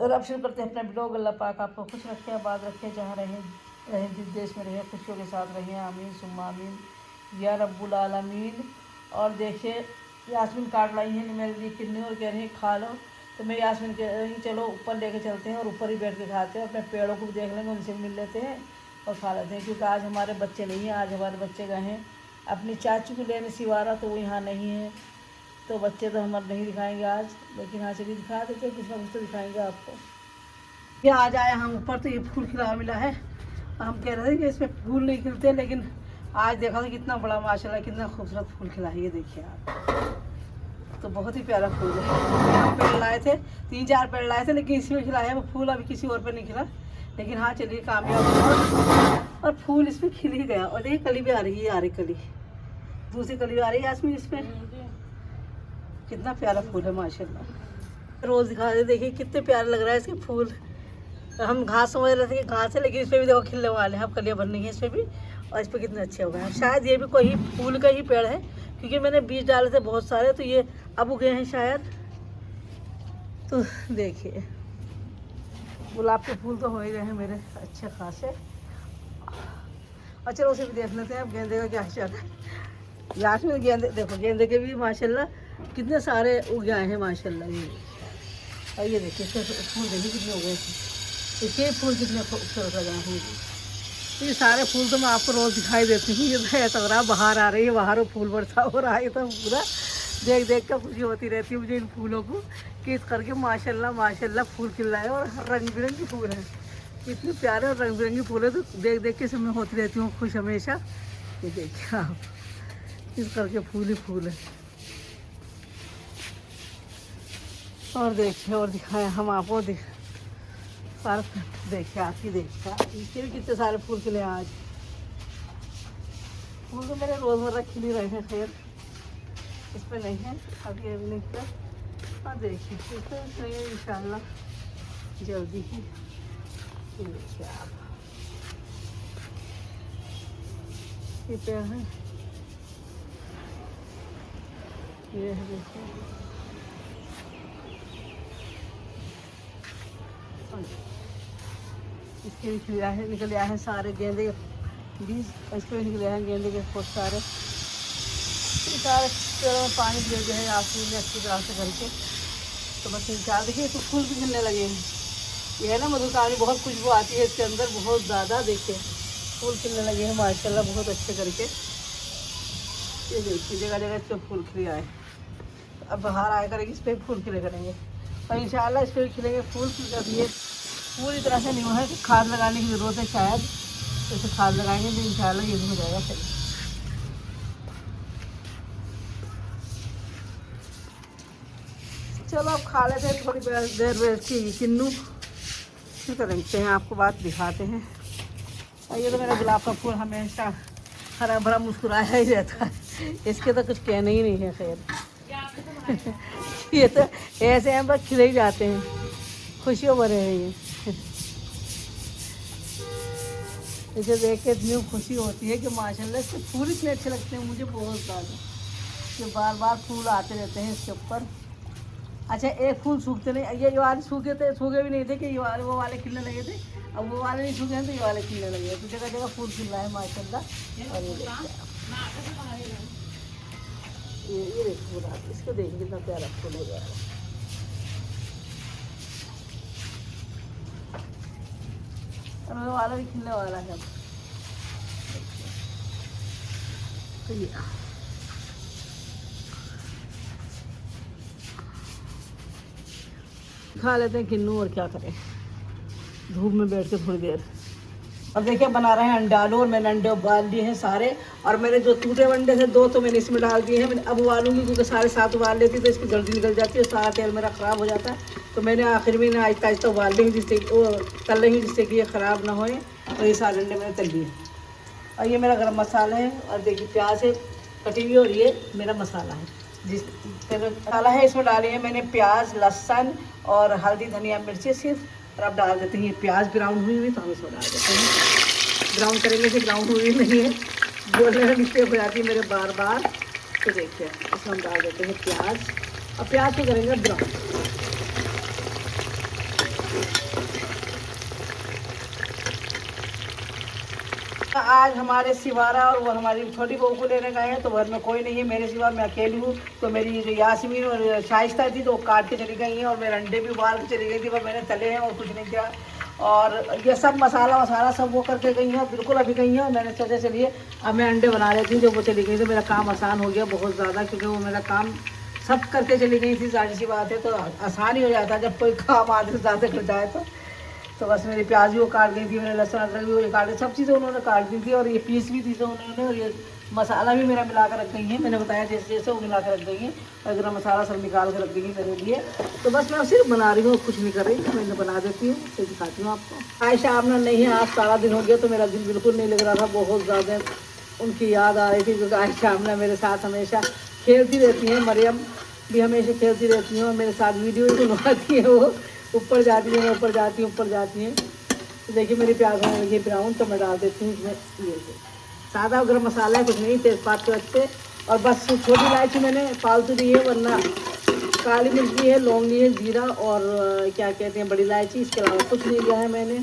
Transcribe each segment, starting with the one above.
और अब शुरू करते हैं अपना ब्लॉग। अल्लाह पाक आपको खुश रखे, आबाद रखे, जहाँ रहें जिस देश में रहें खुशियों के साथ रहें। आमीन सुम्मा आमीन या रब्बुल आलमीन। और देखिए यास्मीन काट लाई है मेरे लिए किन्नी और कह रही है खा लो। तो मैं यास्मीन कह रही चलो ऊपर लेके चलते हैं और ऊपर ही बैठ के खाते हैं। अपने पेड़ों को भी देख लेंगे, उनसे भी मिल लेते हैं और खा लेते हैं। क्योंकि आज हमारे बच्चे नहीं हैं, आज हमारे बच्चे गए हैं अपनी चाचू को लेने सिवारा, तो वो यहाँ नहीं है। तो बच्चे तो हमारे नहीं दिखाएंगे आज, लेकिन हाँ चलिए दिखा देते हैं, कुछ ना कुछ तो दिखाएंगे आपको। ये आज आया हम ऊपर तो ये फूल खिला मिला है। हम कह रहे थे कि इसमें फूल नहीं खिलते, लेकिन आज देखा था कितना बड़ा माशाल्लाह कितना खूबसूरत फूल खिला है। ये देखिए आप, तो बहुत ही प्यारा फूल है। हम पेड़ लाए थे, 3-4 पेड़ लाए थे, लेकिन इसी में खिला है वो फूल, अभी किसी और पे नहीं खिला। लेकिन हाँ चलिए कामयाब हुआ और फूल इसमें खिल ही गया। और देखिए कली भी आ रही है, आ रही कली, दूसरी कली भी आ रही है यास्मीन इसमें। कितना प्यारा फूल है माशाल्लाह। रोज़ दिखा दे, देखिए कितने प्यारे लग रहा है इसके फूल। हम घास समझ रहे थे कि घास है, लेकिन इस पर भी देखो खिलने वाले हैं, अब कलियाँ बननी है इस पर भी। और इस पर कितने अच्छे हो गए हैं। शायद ये भी कोई फूल का ही पेड़ है, क्योंकि मैंने बीज डाले थे बहुत सारे, तो ये अब उगे हैं शायद। तो देखिए गुलाब के फूल तो हो ही गए हैं मेरे अच्छे खासे। और चलो उसे भी देख लेते हैं अब गेंदे का क्या चल रहा है। लास्ट में गेंदे देखो, गेंदे के भी माशाल्लाह कितने सारे उग गए हैं माशाल्लाह। ये और ये देखिए इसके फूल देखिए कितने उगे थे, इसके फूल कितने खूबसूरत लग रहे हैं। ये सारे फूल तो मैं आपको रोज़ दिखाई देती हूँ। ये तो ऐसा हो रहा बाहर आ रही है, बाहर फूल बरसा हो रहा है, तो पूरा देख देख कर खुशी होती रहती है मुझे इन फूलों को कि इस करके माशाल्लाह माशाल्लाह फूल खिल रहा है। और रंग बिरंगी फूल हैं, इतने प्यारे और रंग बिरंगी फूल है, तो देख देख के समय होती रहती हूँ खुश हमेशा। ये देखिए आप, इस करके फूल ही फूल है। और देखिए और दिखाएं हम आपको सारे देखिए आप ही देखिए इसके भी कितने सारे फूल खिले हैं आज। फूल तो मेरे रोज़मर्रा खिल ही रहे हैं, खैर इस पर नहीं है अभी, अभी नहीं खिला। और देखिए इस पर नहीं है, इंशाल्लाह जल्दी ही। देखिए आप ये पेड़ है, ये है देखिए। इसके भी खिला है, निकले आए हैं सारे गेंदे के बीज, इसके भी निकले हैं गेंदे के बहुत सारे। सारे पेड़ों में पानी दे दिया है आखिर में अच्छी तरह से करके। तो बस इंतजार देखिए, तो फूल भी खिलने लगे हैं। ये है ना मधुकामनी, बहुत खुशबू आती है इसके अंदर बहुत ज़्यादा। देखिए फूल खिलने लगे हैं माशाल्लाह बहुत अच्छे करके। ये देखिए जगह जगह इस पर फूल खिले आए। अब बाहर आया करेंगे, इस पर फूल खिले करेंगे और इंशाल्लाह इस पर भी खिलेंगे फूल। क्योंकि ये पूरी तरह से नहीं हुआ है कि खाद लगाने की ज़रूरत है शायद, तो इसे खाद लगाएंगे तो इंशाल्लाह ये भी हो जाएगा सही। चलो अब खा लेते हैं थोड़ी देर बैठ के किन्नू, फिर करते हैं आपको बात दिखाते हैं। और ये तो मेरा गुलाब का फूल हमेशा हरा भरा मुस्कुराया ही रहता है, इसके तो कुछ कहने ही नहीं है। खैर ये तो ऐसे हैं बस खिले ही जाते हैं, खुशियों भरे हैं ये। इसे देख के इतनी खुशी होती है कि माशाल्लाह इसके फूल इतने अच्छे लगते हैं मुझे बहुत ज़्यादा, कि बार बार फूल आते रहते हैं इसके ऊपर। अच्छा एक फूल सूखते नहीं, ये वाले सूखे थे, सूखे भी नहीं थे कि ये वाले वो वाले खिलने लगे थे। अब वो वाले नहीं सूखे हैं तो ये वाले खिलने लगे हैं, तो जगह जगह फूल खिल रहा है माशाल्लाह। और ये देखो गुलाब, इसको देखिए कितना प्यारा फूल हो गया है। और वो वाला भी खिलने वाला है। तो ये खा लेते हैं किन्नू, और क्या करें धूप में बैठ के थोड़ी देर। अब देखिए बना रहे हैं अंडा आलू, और मैंने अंडे उबाल दिए हैं सारे। और मेरे जो टूटे अंडे थे 2 तो मैंने इसमें डाल दिए हैं। मैंने अब उबालूंगी क्योंकि सारे साथ उबाल लेती तो इसकी जल्दी निकल जाती है, सारा तेल मेरा ख़राब हो जाता है। तो मैंने आखिर में आहिस्ता आहिस्ता उबाल लेंगे, जिससे वो तल लेंगे, जिससे कि ये ख़राब ना होए। और ये सारे अंडे मैंने तल लिए। और ये मेरा गरम मसाला है, और देखिए प्याज है कटी हुई, और ये मेरा मसाला है जिस मसाला है इसमें डाले हैं मैंने प्याज लहसुन और हल्दी धनिया मिर्ची सिर्फ। और अब डाल देते हैं ये प्याज ब्राउन हुई तो हम इसमें डाल देते हैं। ब्राउन करेंगे कि ब्राउन हुई नहीं है, बोलने में मिस्टेक हो जाती है मेरे बार बार। तो देखिए इसमें हम डाल देते हैं प्याज, और प्याज को करेंगे ब्राउन। आज हमारे सिवारा और वो हमारी छोटी बहू को लेने गए हैं, तो घर में कोई नहीं है मेरे सिवा, मैं अकेली हूँ। तो मेरी जो यास्मीन और शाइस्ता थी तो वो काट के चली गई हैं, और मेरे अंडे भी उबाल के चली गई थी, पर मैंने तले हैं और कुछ नहीं किया। और ये सब मसाला वसाला सब वो करके गई हैं, बिल्कुल अभी गई हैं। और मैंने सोचा चलिए अब मैं अंडे बना लेती हूँ। जब वो चली गई तो मेरा काम आसान हो गया बहुत ज़्यादा, क्योंकि वो मेरा काम सब करके चली गई थी। जाहिर सी बात है, तो आसान ही हो जाता है जब कोई काम आधे से ज़्यादा कर जाए तो बस मेरी प्याज भी वो काट दी थी, मैंने लहसुन अदरक भी वो काट दी, सब चीज़ें उन्होंने काट दी थी। और ये पीस भी दी थी उन्होंने, और ये मसाला भी मेरा मिला कर रख गई है। मैंने बताया जैसे जैसे वो मिला कर रख गई है, और गरम मसाला सब निकाल कर रख गई मेरे लिए। तो बस मैं सिर्फ बना रही हूँ, कुछ नहीं कर रही, मैंने बना देती हूँ, फिर दिखाती हूँ आपको। आयशा आमना नहीं है, आज सारा दिन हो गया तो मेरा दिल बिल्कुल नहीं लग रहा था, बहुत ज़्यादा उनकी याद आ रही थी, क्योंकि आयशा आमना मेरे साथ हमेशा खेलती रहती हैं। मरियम भी हमेशा खेलती रहती हैं और मेरे साथ वीडियो भी बनवाती है। वो ऊपर जाती है, मैं ऊपर जाती हूँ, ऊपर जाती हैं। तो देखिए मेरी प्याज होने लगी ब्राउन, तो मैं डाल देती हूँ इसमें ये सादा गरम मसाला है, कुछ नहीं, तेज़पात के अच्छे। और बस छोटी इलायची मैंने पालतू दी है, वरना काली मिर्च भी है, लौंग ली है, जीरा और क्या कहते हैं बड़ी इलायची, इसके अलावा कुछ नहीं लिया है मैंने।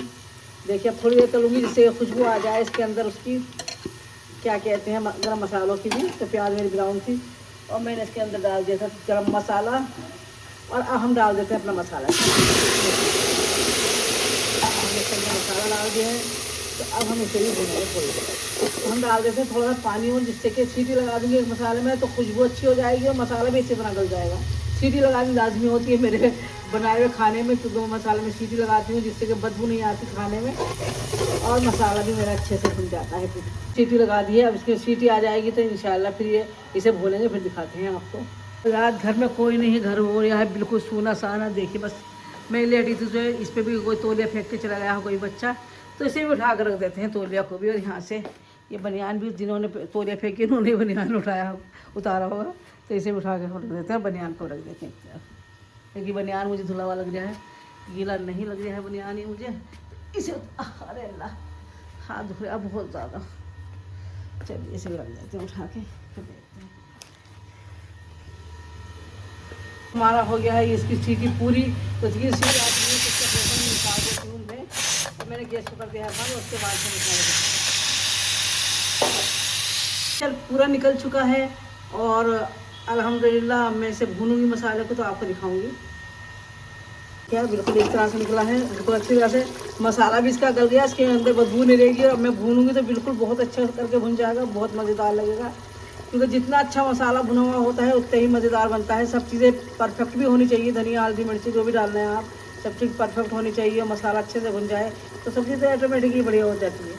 देखिए अब थोड़ी देर तलूँगी जिससे खुशबू आ जाए इसके अंदर उसकी, क्या कहते हैं गरम मसालों की भी। तो प्याज मेरी ब्राउन थी और मैंने इसके अंदर डाल दिया था गरम मसाला। और अब हम डाल देते हैं अपना मसाला, मसाला डाल दिया है। तो अब हम इसे भी भूनेंगे थोड़ी देर। हम डाल देते हैं थोड़ा सा पानी और, जिससे कि सीटी लगा दूँगी मसाले में, तो खुशबू अच्छी हो जाएगी और मसाला भी अच्छी तरह गल जाएगा। सीटी लगानी लाजमी होती है मेरे बनाए हुए खाने में, तो 2 मसाले में सीटी लगाती हूँ, जिससे कि बदबू नहीं आती खाने में, और मसाला भी मेरा अच्छे से भुन जाता है। फिर सीटी लगा दी है, अब इसकी सीटी आ जाएगी तो इंशाल्लाह फिर ये इसे भूनेंगे, फिर दिखाते हैं आपको। रात घर में कोई नहीं है, घर हो रहा है बिल्कुल सूना साना। देखिए बस मैं लेटी थी, तो इस पर भी कोई तौलिया फेंक के चला गया कोई बच्चा, तो इसे भी उठा कर रख देते हैं तौलिया को भी। और यहाँ से ये बनियान भी जिन्होंने तौलिया फेंकी उन्होंने बनियान उतारा होगा, तो इसे भी उठा के रख देते हैं, बनियान को रख देते हैं, क्योंकि बनियान मुझे धुला हुआ लग जाए, गीला नहीं लग जाए बनियान ही मुझे। इसे अरे अल्लाह हाथ धुल रहा बहुत ज़्यादा। चलिए इसे भी रख देते हैं उठा के, फिर देखते हैं। हमारा हो गया है इसकी सीटी पूरी, तो इसकी सीटी निकाल देती हूँ मैं। तो मैंने गैस को कर दिया है बंद, उसके बाद से निकाल देती चल पूरा निकल चुका है। और अल्हम्दुलिल्लाह मैं इसे भूनूंगी मसाले को, तो आपको दिखाऊंगी क्या बिल्कुल इस तरह से निकला है। बिल्कुल अच्छी तरह से मसाला भी इसका गल गया, इसके अंदर बदबू नहीं रहेगी। और मैं भूनूंगी तो बिल्कुल बहुत अच्छा करके भुन जाएगा, बहुत मज़ेदार लगेगा, क्योंकि जितना अच्छा मसाला भुना हुआ होता है उतना ही मज़ेदार बनता है। सब चीज़ें परफेक्ट भी होनी चाहिए, धनिया हल्दी मिर्ची जो भी डालना है आप, सब चीज़ परफेक्ट होनी चाहिए। मसाला अच्छे से भुन जाए तो सब्ज़ी तो ऑटोमेटिकली बढ़िया हो जाती है।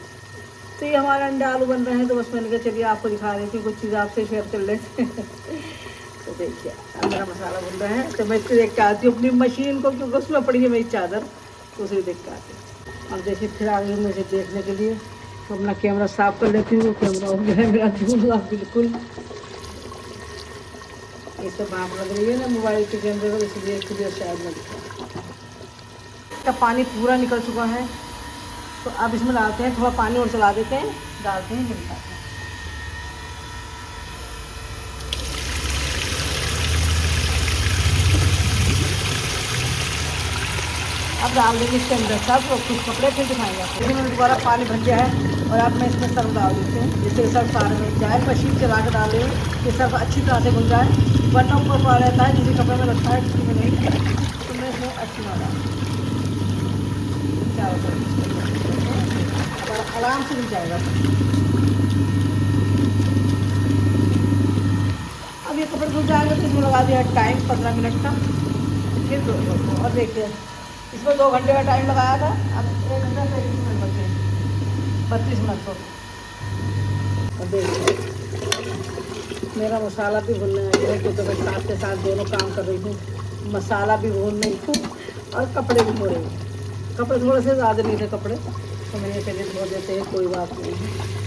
तो ये हमारे अंडे आलू बन रहे हैं, तो बस मैंने कहा चलिए आपको दिखा रही थी, कुछ चीज़ आपसे शेयर कर लेते हैं। तो देखिए मेरा मसाला बन रहा है, तो मैं इसको देख के आती हूँ अपनी मशीन को, क्योंकि उसमें पड़ी है मेरी चादर, तो उसे देख के आती हूँ। अब देखिए फिर आ गई हूँ मुझे देखने के लिए, तो अपना कैमरा साफ़ कर लेती हूँ। कैमरा हो गया है मेरा धुंधला बिल्कुल, ये सब भाप लग रही है ना मोबाइल के कैमरे को, इसलिए शायद मैं दिखा। इसका पानी पूरा निकल चुका है, तो अब इसमें डालते हैं थोड़ा पानी और चला देते हैं, डालते हैं दिखाते हैं। अब डाल देंगे इसके अंदर सब कुछ कपड़े, फिर दिखाएंगे आपको। लेकिन मैंने दोबारा पानी भर गया है, और अब मैं इसमें सर्फ डाल देते हैं, जिससे सर्फ सारे में जाए। मशीन चला कर डाल दें कि सर्फ अच्छी तरह से घुल जाए, वरना ऊपर पड़ा रहता है, किसी कपड़े में रखता है किसी में नहीं। तो मैं इसमें अच्छी तरह डाल चारों तरफ आराम से मिल जाएगा। अब ये कपड़े धुल जाएंगे, तो इसमें लगा दिया टाइम 15 मिनट का, फिर दो। और देखिए इसमें 2 घंटे का टाइम लगाया था, अब 1 घंटा 33 मिनट बचे, 32 मिनट को। और देखिए मेरा मसाला भी भूनने लगा है, क्योंकि मैं साथ के साथ दोनों काम कर रही हूँ, मसाला भी भून रही हूँ और कपड़े भी धो रही हूँ। कपड़े थोड़े से ज़्यादा नहीं थे कपड़े, तो मैंने चलिए धो देते हैं, कोई बात नहीं है।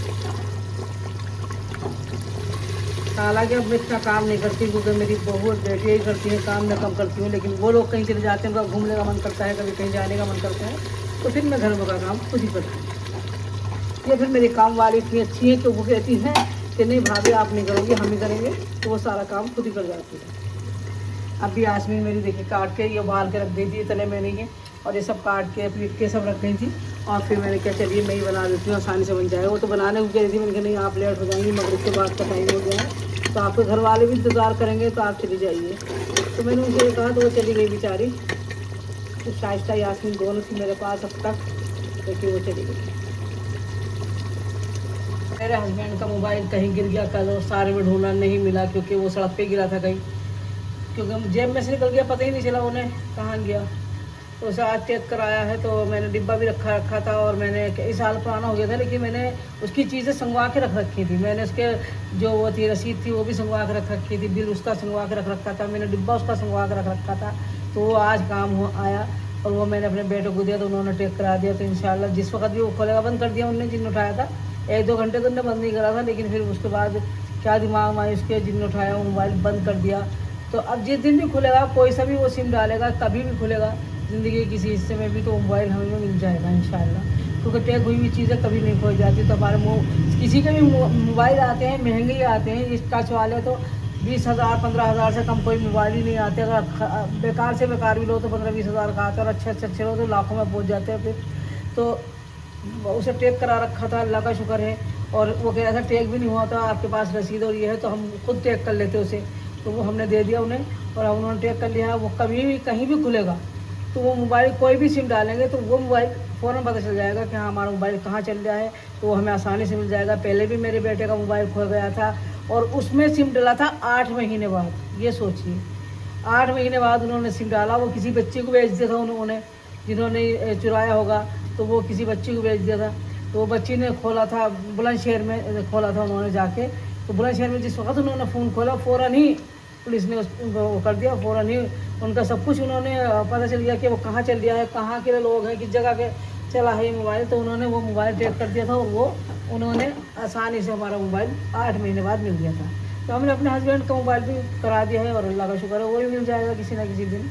हालांकि अब मैं इतना काम नहीं करती, क्योंकि मेरी बहू और बेटी ही करती हैं काम, मैं कम करती हूँ। लेकिन वो लोग कहीं चले जाते हैं, उनका घूमने का मन करता है, कभी कहीं जाने का मन करता है, तो फिर मैं घर में का काम खुद ही करती हूँ। ये फिर मेरी काम वाली इतनी अच्छी है कि वो कहती हैं कि नहीं भाभी आप नहीं करोगे, हम ही करेंगे, तो वो सारा काम खुद ही कर जाती है। अब भी यास्मीन मेरी देखिए काट के ये उबाल के रख दी थी, तले में नहीं है, और ये सब काट के पीट के सब रख गई थी। और फिर मैंने क्या चलिए मैं ही बना देती हूँ, आसानी से बन जाएगा। वो तो बनाने को कह रही थी, मैंने कहा नहीं आप लेट हो जाएंगी, मगरिब के बाद का टाइम हो गया है, तो आपके घर वाले भी इंतज़ार करेंगे, तो आप चली जाइए। तो मैंने उनसे कहा तो वो चली गई बेचारी। तो शाइस्ता यास्मीन दोनों थी मेरे पास अब तक, लेकिन वो चली गई। मेरे हस्बैंड का मोबाइल कहीं गिर गया कल, और सारे में ढूंढा नहीं मिला, क्योंकि वो सड़क पे गिरा था कहीं, क्योंकि जेब में से निकल गया, पता ही नहीं चला उन्हें कहाँ गया। तो उसे आज चेक कराया है, तो मैंने डिब्बा भी रखा था, और मैंने कई साल पुराना हो गया था, लेकिन मैंने उसकी चीज़ें संगवा के रख रखी थी। मैंने उसके जो वो थी रसीद थी वो भी संगवा के रख रखी थी, बिल उसका संगवा के रख रखा था, मैंने डिब्बा उसका संगवा के रख रखा था। तो वो आज काम आया, और वो मैंने अपने बेटे को दिया, तो उन्होंने टेक करा दिया। तो इंशाल्लाह जिस वक्त भी वो खोलेगा, बंद कर दिया उनने जिन उठाया था, 1-2 घंटे तो उन्होंने बंद नहीं करा था, लेकिन फिर उसके बाद क्या दिमाग में आई उसके, जिन उठाया वो मोबाइल बंद कर दिया। तो अब जिस दिन भी खुलेगा, कोई सा भी वो सिम डालेगा, कभी भी खुलेगा ज़िंदगी के किसी हिस्से में भी, तो मोबाइल हमें मिल जाएगा इंशाल्लाह। क्योंकि टैग हुई हुई चीज़ें कभी नहीं खो जाती। तो हमारे किसी के भी मोबाइल आते हैं, महंगे ही आते हैं। इस टच वाले तो 20,000 15,000 से कम कोई मोबाइल ही नहीं आते। अगर बेकार से बेकार भी लो तो 15-20 हज़ार का आता है, और अच्छे लो तो लाखों में पहुँच जाते हैं। फिर तो उसे टैग करा रखा था, अल्लाह का शुक्र है। और वो कह रहा था टैग भी नहीं हुआ था, आपके पास रसीद और ये है, तो हम खुद टैग कर लेते उसे। तो वो हमने दे दिया उन्हें, और उन्होंने टैग कर लिया है। वो कभी भी कहीं भी खुलेगा, तो वो मोबाइल कोई भी सिम डालेंगे तो वो मोबाइल फ़ौरन पता चल जाएगा कि हाँ हमारा मोबाइल कहाँ चल रहा है, तो वो हमें आसानी से मिल जाएगा। पहले भी मेरे बेटे का मोबाइल खो गया था, और उसमें सिम डला था 8 महीने बाद। ये सोचिए 8 महीने बाद उन्होंने सिम डाला। वो किसी बच्चे को बेच दिया था उन्होंने, जिन्होंने चुराया होगा, तो वो किसी बच्चे को बेच दिया था। तो वो बच्ची ने खोला था, बुलंदशहर में खोला था उन्होंने जाके। तो बुलंदशहर में जिस वक्त उन्होंने फ़ोन खोला, फ़ौरन ही पुलिस ने उसको कर दिया। फ़ौरन ही उनका सब कुछ उन्होंने पता चल गया कि वो कहाँ चल गया है, कहाँ के लोग हैं, किस जगह के चला है ये मोबाइल। तो उन्होंने वो मोबाइल ट्रैक कर दिया था, और वो उन्होंने आसानी से हमारा मोबाइल 8 महीने बाद मिल गया था। तो हमने अपने हस्बैंड का मोबाइल भी करा दिया है, और अल्लाह का शुक्र है वो भी मिल जाएगा किसी ना किसी दिन।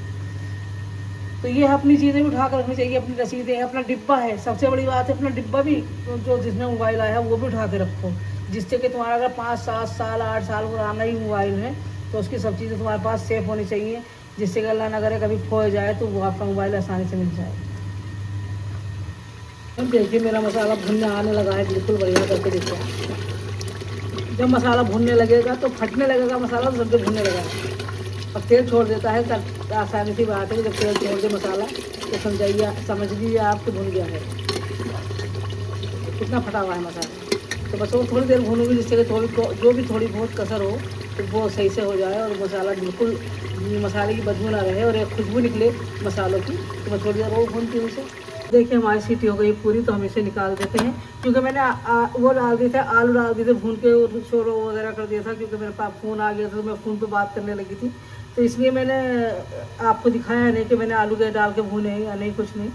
तो ये अपनी चीज़ें भी उठा कर रखनी चाहिए, अपनी रसीदें, अपना डिब्बा है, सबसे बड़ी बात है अपना डिब्बा भी, जो जिसमें मोबाइल आया है वो भी उठा के रखो, जिससे कि तुम्हारा अगर 5-7 साल 8 साल पुराना ही मोबाइल है, तो उसकी सब चीज़ें तुम्हारे पास सेफ़ होनी चाहिए, जिससे कि अल्लाह ना करे कभी खो जाए तो वो आपका मोबाइल आसानी से मिल जाए। अब देखिए मेरा मसाला भुनने आने लगा है, बिल्कुल बढ़िया करके देखो। जब मसाला भुनने लगेगा तो फटने लगेगा मसाला, तो सब्ज़ी भुनने लगेगा, और तेल छोड़ देता है। तो आसानी सी बात है कि जब तेल छोड़ दे मसाला, तो समझ लीजिए आपके भुन गया है। कितना फटा हुआ है मसाला। तो बस वो थोड़ी देर भूनूंगी, जिससे कि जो भी थोड़ी बहुत कसर हो तो वो सही से हो जाए, और मसाला बिल्कुल मसाले की बदबू ना रहे, और एक खुशबू निकले मसालों की। तो मैं थोड़ी देर वो भूनती हूँ उसे। देखिए हमारी सीटी हो गई पूरी, तो हम इसे निकाल देते हैं। क्योंकि मैंने वो डाल दिए थे, आलू डाल दिए थे भून के, और शोरो वगैरह कर दिया था, क्योंकि मेरे पास फ़ोन आ गया था, तो मैं फ़ोन पे बात करने लगी थी। तो इसलिए मैंने आपको दिखाया नहीं कि मैंने आलू के डाल के भूने या नहीं, कुछ नहीं।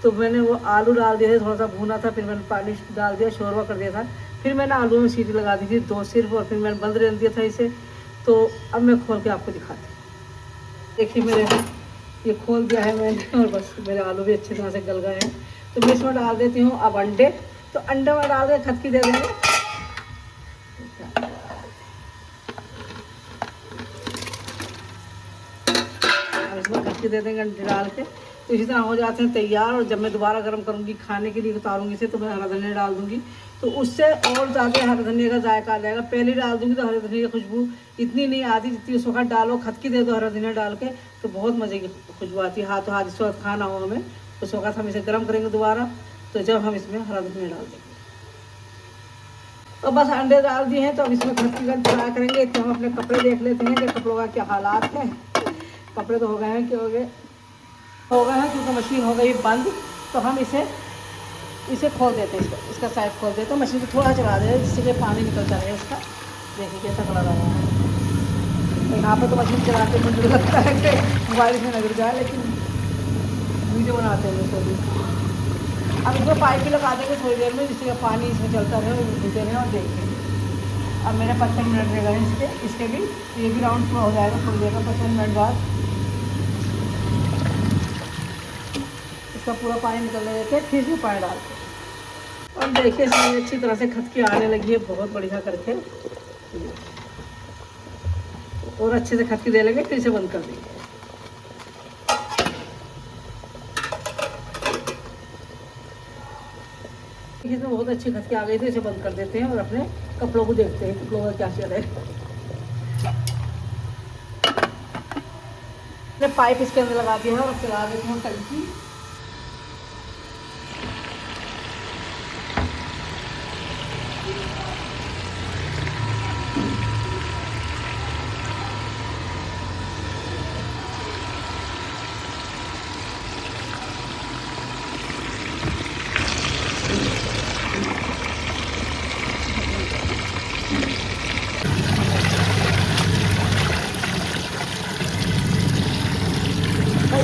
तो मैंने वो आलू डाल दिए थे, थोड़ा सा भूना था, फिर मैंने पानी डाल दिया, शोरवा कर दिया था। फिर मैंने आलू में सीटी लगा दी थी 2 सिर्फ, और फिर मैंने बंद रहने दिया था इसे। तो अब मैं खोल के आपको दिखाती हूँ। देखिए मेरे ये खोल दिया है मैंने, और बस मेरे आलू भी अच्छी तरह से गल गए हैं। तो मैं इसमें डाल देती हूँ अब अंडे। तो अंडे में डाल के खटकी दे देंगे। अब इसमें खटकी दे देंगे अंडे डाल के, तो इसी तरह हो जाते हैं तैयार। और जब मैं दोबारा गर्म करूँगी खाने के लिए, उतारूँगी इसे, तो मैं हरा धनिया डाल दूँगी, तो उससे और ज़्यादा हरा धनिया का जायका आ जाएगा। पहले डाल दूँगी तो हरा धनिया की खुशबू इतनी नहीं आती जितनी उस वक्त डालो, खटकी दे दो हरा धनिया डाल के, तो बहुत मज़े की खुशबू आती है। हाथों हाथ इस वक्त खाना हो हमें, उस वक्त हम इसे गर्म करेंगे दोबारा, तो जब हम इसमें हरा धनिया डाल देंगे। तो बस अंडे डाल दिए हैं, तो अब इसमें खटकी का फ्राई करेंगे। तो हम अपने कपड़े देख लेते हैं कि कपड़ों का क्या हालात है। कपड़े तो हो गए हैं, हो गए हैं, क्योंकि मशीन हो गई बंद। तो हम इसे खोल देते हैं, इसका साइड खोल देते हैं, मशीन को थोड़ा चला देते हैं, जिससे कि पानी निकलता रहे उसका। देखिए कैसा कलर आ रहा है। तो यहाँ पर तो मशीन चलाते मुझे लगता है कि मोबाइल में लग जाए, लेकिन वीडियो बनाते हैं तो भी। अब इसमें पाइप भी लगा देंगे थोड़ी देर में, जिससे कि पानी इसमें चलता रहे, वो धुलते रहे और देखेंगे। अब मेरे 55 मिनट रह गए इसके भी, ये भी राउंड पूरा हो जाएगा थोड़ी देर में, 55 मिनट बाद इसका पूरा पानी निकलने देते हैं। फिर इसमें पानी डालते हैं, और देखिए इसमें अच्छी तरह से खटकी आने लगी है, बहुत बढ़िया करके। और अच्छे से खटकी दे लेंगे, फिर इसे बंद कर देंगे। इसमें बहुत अच्छी खटके आ गई थी, इसे बंद कर देते हैं और अपने कपड़ों को देखते हैं कपड़ों का क्या चल रहा है। पाइप इसके अंदर लगा दिया है और चला देते हैं टंकी।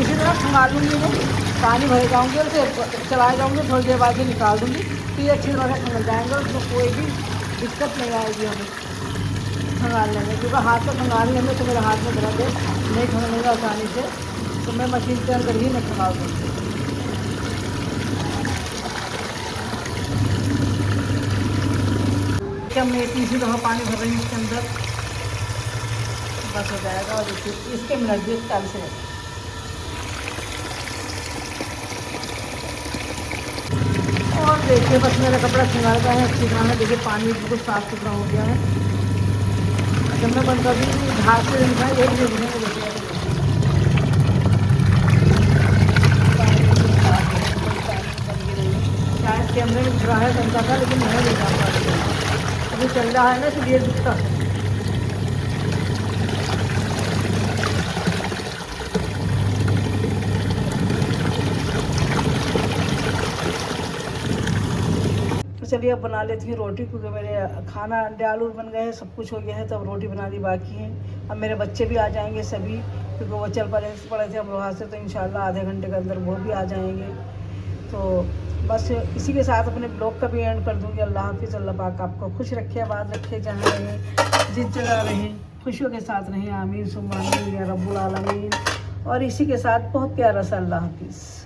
इसी तरह संभाल लूँगी मैं, पानी भर जाऊँगी और फिर चलाए जाऊँगी, थोड़ी देर बाद निकाल दूँगी, तो ये अच्छी तरह से खंगल जाएंगे और उसमें कोई भी दिक्कत नहीं आएगी हमें खंगालने में, क्योंकि हाथ से खंगालने में तो मेरे हाथ में दर्द है, नहीं खंगलेगा आसानी से, तो मैं मशीन के अंदर ही मैं खंगाल दूँगी। हमने तीसरी दफ़ा पानी भर रही है इसके अंदर, बस हो जाएगा। और इसके मिनट भी 40 से और देखिए बस मेरा कपड़ा सिंगार का है अच्छी तरह है। देखिए पानी बिल्कुल साफ़ सुथरा हो गया है। जब मैं बंद कर दूँगी घास से एक शायद कैमरे में दिख रहा है गंदा था, लेकिन मैं नहीं जा पा रही, अभी चल रहा है ना इसलिए दिखता है। चलिए अब बना लेती हूँ रोटी, क्योंकि मेरे खाना अंडे आलू बन गए हैं, सब कुछ हो गया है, तो अब रोटी बनानी बाकी है। अब मेरे बच्चे भी आ जाएंगे सभी, क्योंकि वो चल पड़े थे अब वहाँ से, तो इंशाल्लाह आधे घंटे के अंदर वो भी आ जाएंगे। तो बस इसी के साथ अपने ब्लॉग का भी एंड कर दूँगी। अल्लाह हाफिज़। अल्लाह पाक आपको खुश रखे, आबाद रखे, जहाँ रहें जिस जगह रहें खुशियों के साथ रहें। आमीन सुम्मा आमीन या रब्बुल आलमीन। और इसी के साथ बहुत प्यारा सा अल्लाह हाफिज़।